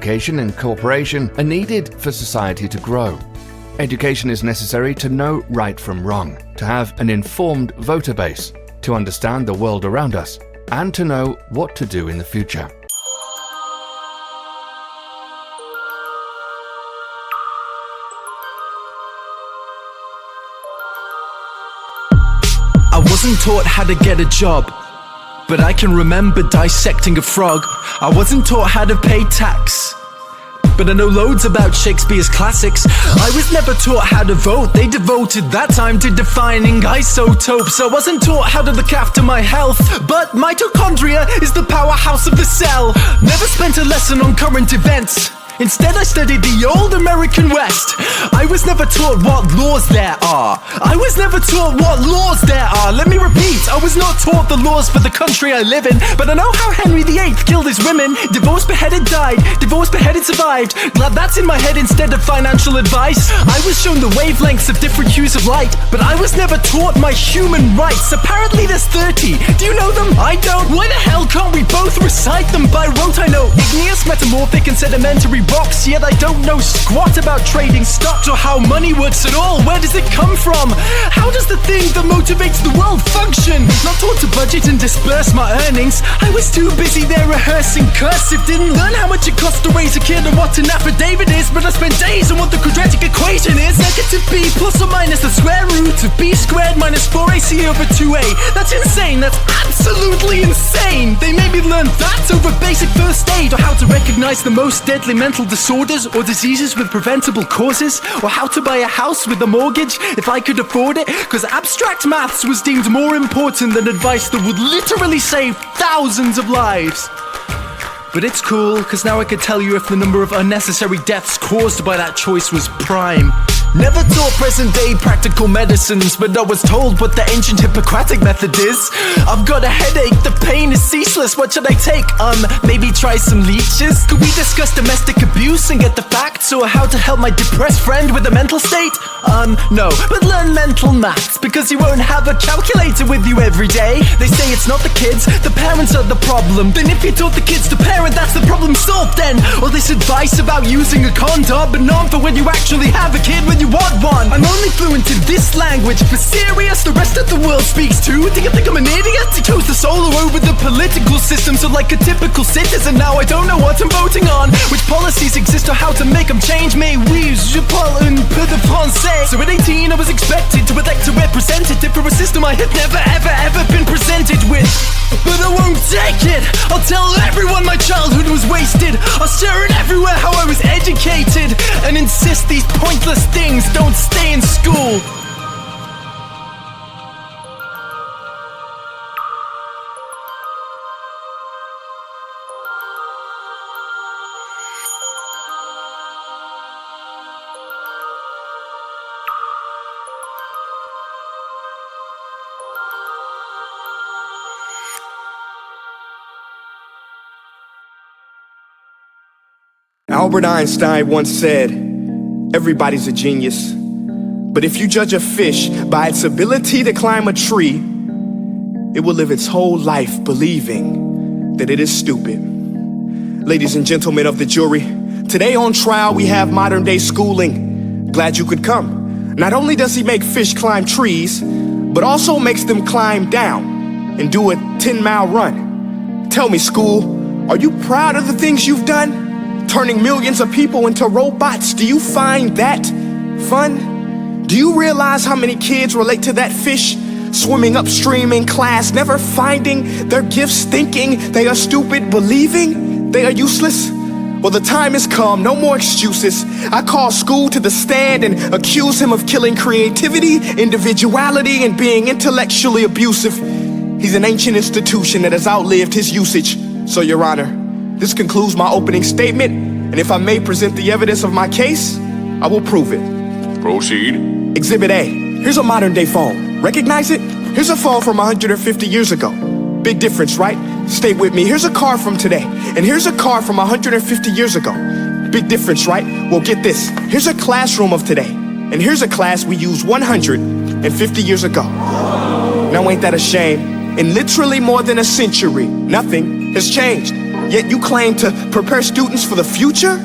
education and cooperation are needed for society to grow. Education is necessary to know right from wrong, to have an informed voter base, to understand the world around us, and to know what to do in the future. I wasn't taught how to get a job, but I can remember dissecting a frog. I wasn't taught how to pay tax, but I know loads about Shakespeare's classics. I was never taught how to vote. They devoted that time to defining isotopes. I wasn't taught how to look after my health, but mitochondria is the powerhouse of the cell. Never spent a lesson on current events. Instead I studied the old American West. I was never taught what laws there are. I was never taught what laws there are. Let me repeat, I was not taught the laws for the country I live in, but I know how Henry VIII killed his women. Divorced, beheaded, died. Divorced, beheaded, survived. Glad that's in my head instead of financial advice. I was shown the wavelengths of different hues of light, but I was never taught my human rights. Apparently there's 30. Do you know them? I don't. Why the hell can't we both recite them by rote? I know igneous, metamorphic, and sedimentary rocks, yet I don't know squat about trading stocks or how money works at all. Where does it come from? How does the thing that motivates the world function? Not taught to budget and disperse my earnings. I was too busy there rehearsing cursive. Didn't learn how much it costs to raise a kid and what an affidavit is, but I spent days on what the quadratic equation is. Negative b plus or minus the square root of b squared minus 4ac over 2a. That's insane. That's absolutely insane. They made me learn that over basic first aid, or how to recognize the most deadly mental disorders or diseases with preventable causes, or how to buy a house with a mortgage if I could afford it, because abstract maths was deemed more important than advice that would literally save thousands of lives. But it's cool, because now I could tell you if the number of unnecessary deaths caused by that choice was prime. Never taught present day practical medicines, but I was told what the ancient Hippocratic method is. I've got a headache, the pain is ceaseless, what should I take? Maybe try some leeches? Could we discuss domestic abuse and get the facts, or how to help my depressed friend with a mental state? No, but learn mental maths, because you won't have a calculator with you every day. They say it's not the kids, the parents are the problem. Then if you taught the kids to parent, that's the problem solved then. All this advice about using a condom, but not for when you actually have a kid when you want one. I'm only fluent in this language, for serious the rest of the world speaks too. Do you think I'm an idiot? I chose the solo over the political system, so like a typical citizen now I don't know what I'm voting on, which policies exist or how to make them change. Mais oui, je parle un peu de français. So at 18 I was expected to elect a representative for a system I had never ever been presented with. But I won't take it. I'll tell everyone my childhood was wasted. I'll share it everywhere how I was educated, and insist these pointless things don't stay in school. Albert Einstein once said, "Everybody's a genius, but if you judge a fish by its ability to climb a tree, it will live its whole life believing that it is stupid." Ladies and gentlemen of the jury, today on trial we have modern day schooling. Glad you could come. Not only does he make fish climb trees, but also makes them climb down and do a 10-mile run. Tell me, school, are you proud of the things you've done? Turning millions of people into robots, do you find that fun? Do you realize how many kids relate to that fish swimming upstream in class, never finding their gifts, thinking they are stupid, believing they are useless? Well, the time has come, no more excuses. I call school to the stand and accuse him of killing creativity, individuality, and being intellectually abusive. He's an ancient institution that has outlived his usage. So, Your Honor, this concludes my opening statement, and if I may present the evidence of my case, I will prove it. Proceed. Exhibit A. Here's a modern day phone. Recognize it? Here's a phone from 150 years ago. Big difference, right? Stay with me. Here's a car from today, and here's a car from 150 years ago. Big difference, right? Well, get this. Here's a classroom of today, and here's a class we used 150 years ago. Now ain't that a shame? In literally more than a century, nothing has changed. Yet you claim to prepare students for the future?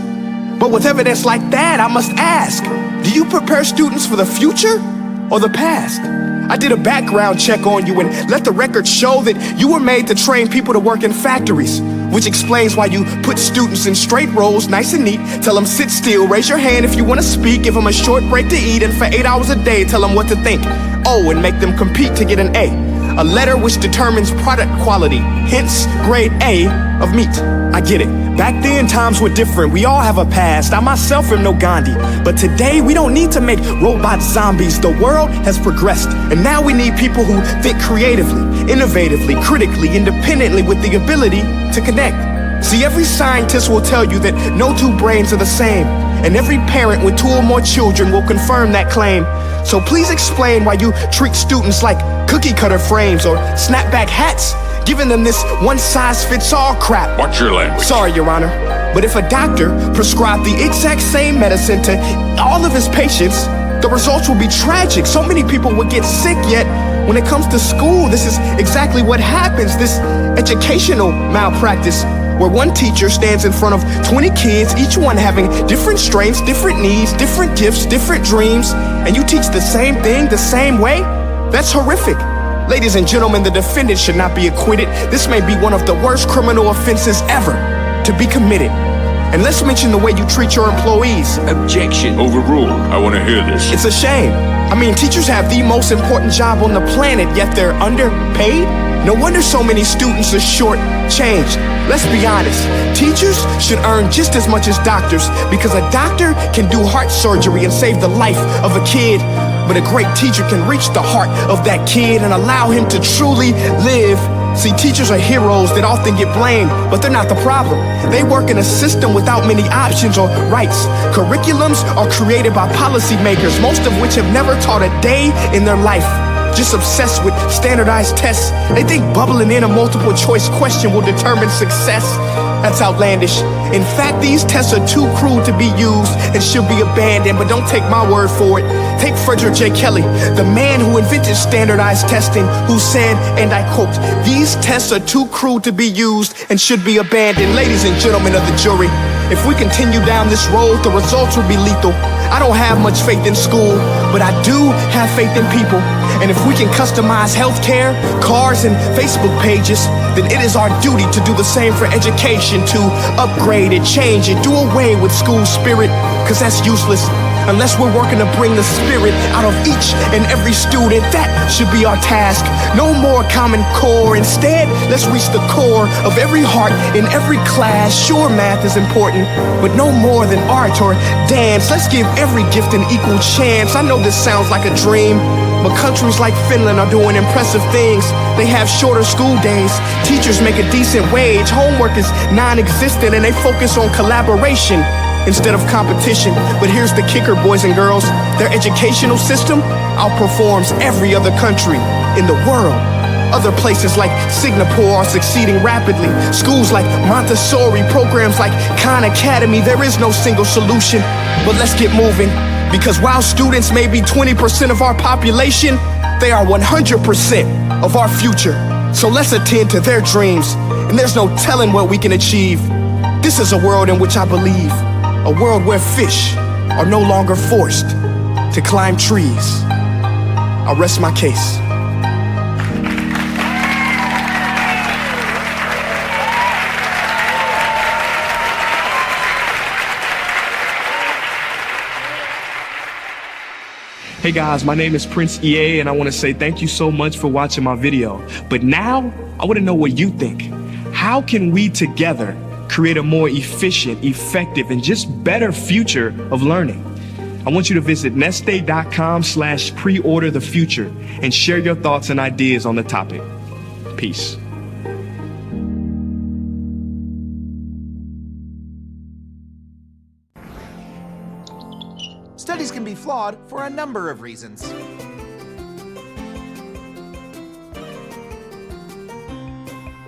But with evidence like that, I must ask, do you prepare students for the future or the past? I did a background check on you and let the record show that you were made to train people to work in factories, which explains why you put students in straight rows, nice and neat, tell them sit still, raise your hand if you want to speak, give them a short break to eat, and for 8 hours a day tell them what to think. Oh, and make them compete to get an A letter which determines product quality, hence grade A of meat. I get it. Back then, times were different. We all have a past. I myself am no Gandhi. But today, we don't need to make robot zombies. The world has progressed. And now we need people who think creatively, innovatively, critically, independently, with the ability to connect. See, every scientist will tell you that no two brains are the same. And every parent with 2 or more children will confirm that claim. So please explain why you treat students like cookie cutter frames or snapback hats, giving them this one-size-fits-all crap. Watch your language. Sorry, Your Honor, but if a doctor prescribed the exact same medicine to all of his patients, the results will be tragic. So many people would get sick, yet when it comes to school, this is exactly what happens, this educational malpractice, where one teacher stands in front of 20 kids, each one having different strengths, different needs, different gifts, different dreams, and you teach the same thing the same way? That's horrific. Ladies and gentlemen, the defendant should not be acquitted. This may be one of the worst criminal offenses ever to be committed. And let's mention the way you treat your employees. Objection. Overruled. I want to hear this. It's a shame. I mean, teachers have the most important job on the planet, yet they're underpaid? No wonder so many students are short-changed. Let's be honest, teachers should earn just as much as doctors, because a doctor can do heart surgery and save the life of a kid, but a great teacher can reach the heart of that kid and allow him to truly live. See, teachers are heroes that often get blamed, but they're not the problem. They work in a system without many options or rights. Curriculums are created by policymakers, most of which have never taught a day in their life. Just obsessed with standardized tests. They think bubbling in a multiple choice question will determine success. That's outlandish. In fact, these tests are too cruel to be used and should be abandoned, but don't take my word for it. Take Frederick J. Kelly, the man who invented standardized testing, who said, and I quote, "These tests are too cruel to be used and should be abandoned." Ladies and gentlemen of the jury, if we continue down this road, the results will be lethal. I don't have much faith in school, but I do have faith in people. And if we can customize healthcare, cars, and Facebook pages, then it is our duty to do the same for education, to upgrade it, change it, do away with school spirit, because that's useless. Unless we're working to bring the spirit out of each and every student, that should be our task. No more Common Core. Instead, let's reach the core of every heart in every class. Sure, math is important, but no more than art or dance. Let's give every gift an equal chance. I know this sounds like a dream, but countries like Finland are doing impressive things. They have shorter school days, teachers make a decent wage, homework is non-existent, and they focus on collaboration instead of competition. But here's the kicker, boys and girls. Their educational system outperforms every other country in the world. Other places like Singapore are succeeding rapidly. Schools like Montessori, programs like Khan Academy, there is no single solution. But let's get moving, because while students may be 20% of our population, they are 100% of our future. So let's attend to their dreams, and there's no telling what we can achieve. This is a world in which I believe. A world where fish are no longer forced to climb trees. I'll rest my case. Hey guys, my name is Prince EA, and I want to say thank you so much for watching my video. But now, I want to know what you think. How can we together create a more efficient, effective, and just better future of learning? I want you to visit nestday.com/preorder the future and share your thoughts and ideas on the topic. Peace. Studies can be flawed for a number of reasons.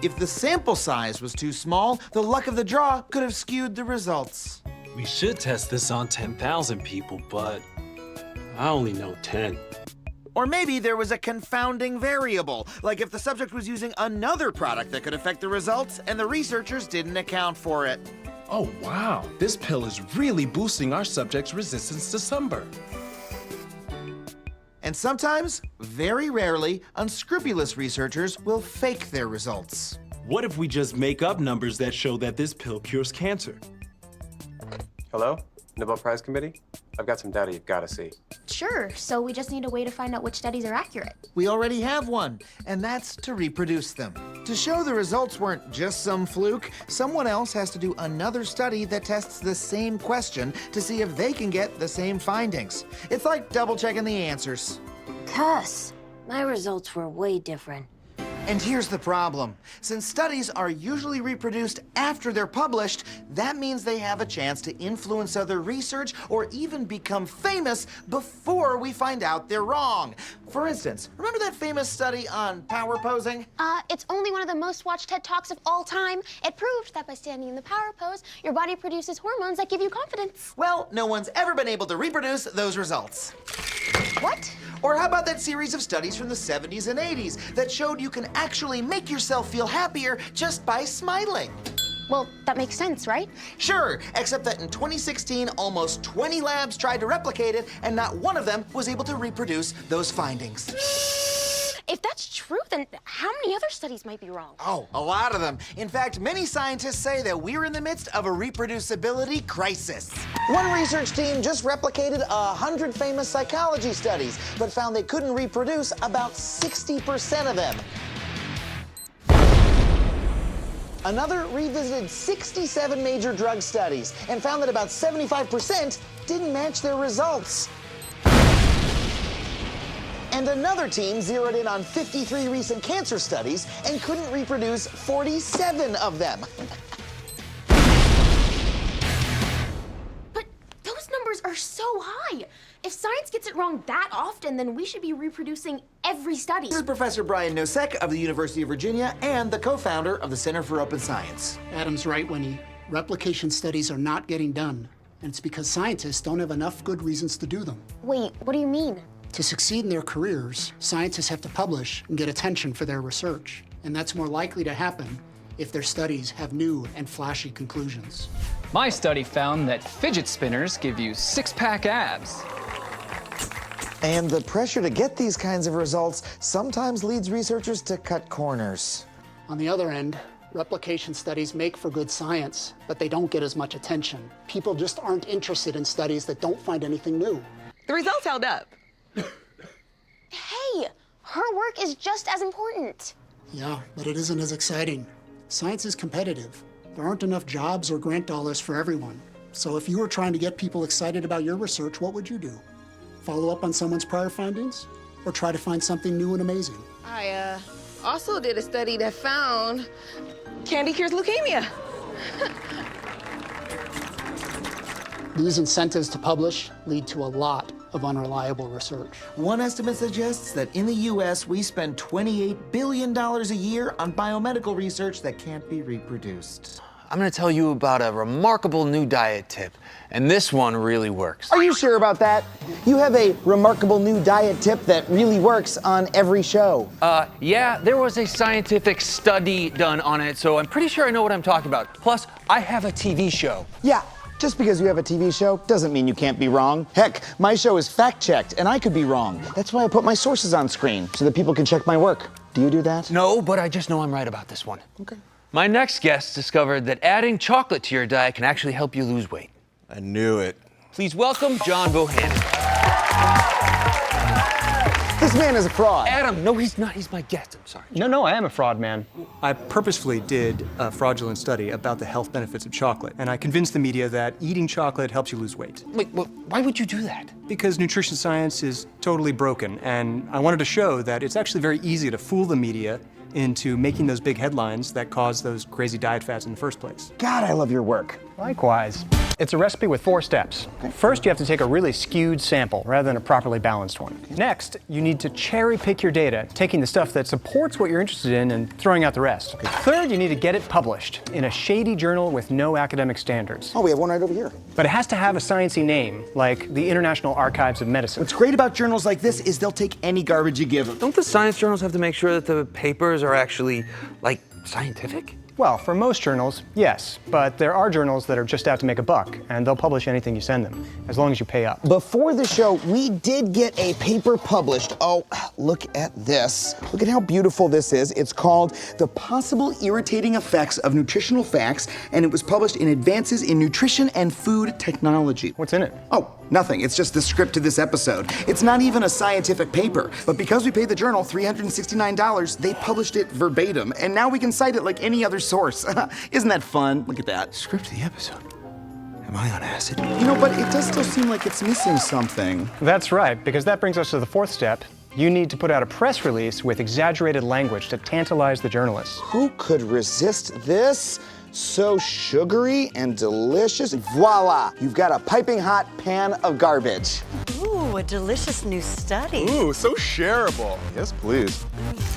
If the sample size was too small, the luck of the draw could have skewed the results. We should test this on 10,000 people, but I only know 10. Or maybe there was a confounding variable, like if the subject was using another product that could affect the results and the researchers didn't account for it. Oh, wow. This pill is really boosting our subject's resistance to sunburn. And sometimes, very rarely, unscrupulous researchers will fake their results. What if we just make up numbers that show that this pill cures cancer? Hello? Nobel Prize Committee? I've got some data you've got to see. Sure, so we just need a way to find out which studies are accurate. We already have one, and that's to reproduce them. To show the results weren't just some fluke, someone else has to do another study that tests the same question to see if they can get the same findings. It's like double-checking the answers. Cuss. My results were way different. And here's the problem. Since studies are usually reproduced after they're published, that means they have a chance to influence other research or even become famous before we find out they're wrong. For instance, remember that famous study on power posing? It's only one of the most watched TED Talks of all time. It proved that by standing in the power pose, your body produces hormones that give you confidence. Well, no one's ever been able to reproduce those results. What? Or how about that series of studies from the 70s and 80s that showed you can actually make yourself feel happier just by smiling? Well, that makes sense, right? Sure, except that in 2016, almost 20 labs tried to replicate it, and not one of them was able to reproduce those findings. If that's true, then how many other studies might be wrong? Oh, a lot of them. In fact, many scientists say that we're in the midst of a reproducibility crisis. One research team just replicated 100 famous psychology studies, but found they couldn't reproduce about 60% of them. Another revisited 67 major drug studies and found that about 75% didn't match their results. And another team zeroed in on 53 recent cancer studies and couldn't reproduce 47 of them. But those numbers are so high. If science gets it wrong that often, then we should be reproducing every study. This is Professor Brian Nosek of the University of Virginia and the co-founder of the Center for Open Science. Adam's right, Winnie. Replication studies are not getting done, and it's because scientists don't have enough good reasons to do them. Wait, what do you mean? To succeed in their careers, scientists have to publish and get attention for their research, and that's more likely to happen if their studies have new and flashy conclusions. My study found that fidget spinners give you six-pack abs. And the pressure to get these kinds of results sometimes leads researchers to cut corners. On the other end, replication studies make for good science, but they don't get as much attention. People just aren't interested in studies that don't find anything new. The results held up. Hey, her work is just as important. Yeah, but it isn't as exciting. Science is competitive. There aren't enough jobs or grant dollars for everyone. So if you were trying to get people excited about your research, what would you do? Follow up on someone's prior findings? Or try to find something new and amazing? I also did a study that found candy cures leukemia. These incentives to publish lead to a lot of unreliable research. One estimate suggests that in the US, we spend $28 billion a year on biomedical research that can't be reproduced. I'm gonna tell you about a remarkable new diet tip, and this one really works. Are you sure about that? You have a remarkable new diet tip that really works on every show. Yeah, there was a scientific study done on it, so I'm pretty sure I know what I'm talking about. Plus, I have a TV show. Yeah. Just because you have a TV show doesn't mean you can't be wrong. Heck, my show is fact-checked, and I could be wrong. That's why I put my sources on screen, so that people can check my work. Do you do that? No, but I just know I'm right about this one. Okay. My next guest discovered that adding chocolate to your diet can actually help you lose weight. I knew it. Please welcome John Bohannon. This man is a fraud. Adam, no, he's not. He's my guest. I'm sorry. No, I am a fraud, man. I purposefully did a fraudulent study about the health benefits of chocolate, and I convinced the media that eating chocolate helps you lose weight. Wait, why would you do that? Because nutrition science is totally broken, and I wanted to show that it's actually very easy to fool the media into making those big headlines that cause those crazy diet fads in the first place. God, I love your work. Likewise. It's a recipe with 4 steps. First, you have to take a really skewed sample rather than a properly balanced one. Next, you need to cherry pick your data, taking the stuff that supports what you're interested in and throwing out the rest. Third, you need to get it published in a shady journal with no academic standards. Oh, we have one right over here. But it has to have a sciencey name, like the International Archives of Medicine. What's great about journals like this is they'll take any garbage you give them. Don't the science journals have to make sure that the papers are actually, like, scientific? Well, for most journals, yes. But there are journals that are just out to make a buck, and they'll publish anything you send them, as long as you pay up. Before the show, we did get a paper published. Oh, look at this. Look at how beautiful this is. It's called The Possible Irritating Effects of Nutritional Facts, and it was published in Advances in Nutrition and Food Technology. What's in it? Oh, nothing. It's just the script to this episode. It's not even a scientific paper, but because we paid the journal $369, they published it verbatim, and now we can cite it like any other source. Isn't that fun? Look at that. Script to the episode. Am I on acid? You know, but it does still seem like it's missing something. That's right, because that brings us to the 4th step. You need to put out a press release with exaggerated language to tantalize the journalists. Who could resist this? So sugary and delicious. Voila! You've got a piping hot pan of garbage. Ooh, a delicious new study. Ooh, so shareable. Yes, please.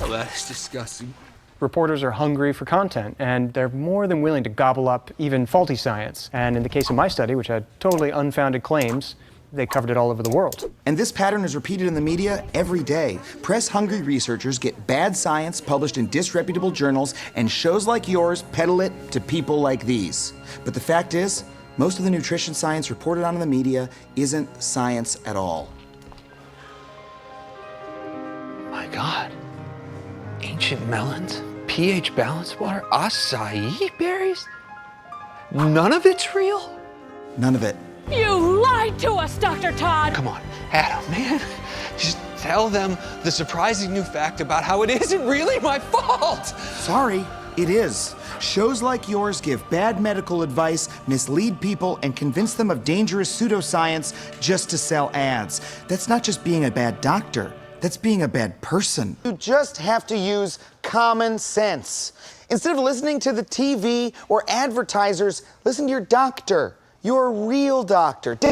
Oh, that is disgusting. Reporters are hungry for content, and they're more than willing to gobble up even faulty science. And in the case of my study, which had totally unfounded claims, they covered it all over the world. And this pattern is repeated in the media every day. Press-hungry researchers get bad science published in disreputable journals, and shows like yours peddle it to people like these. But the fact is, most of the nutrition science reported on in the media isn't science at all. My God. Ancient melons, pH balanced water, acai berries? None of it's real? None of it. You lied to us, Dr. Todd! Come on, Adam, man. Just tell them the surprising new fact about how it isn't really my fault. Sorry, it is. Shows like yours give bad medical advice, mislead people, and convince them of dangerous pseudoscience just to sell ads. That's not just being a bad doctor. That's being a bad person. You just have to use common sense. Instead of listening to the TV or advertisers, listen to your doctor, your real doctor.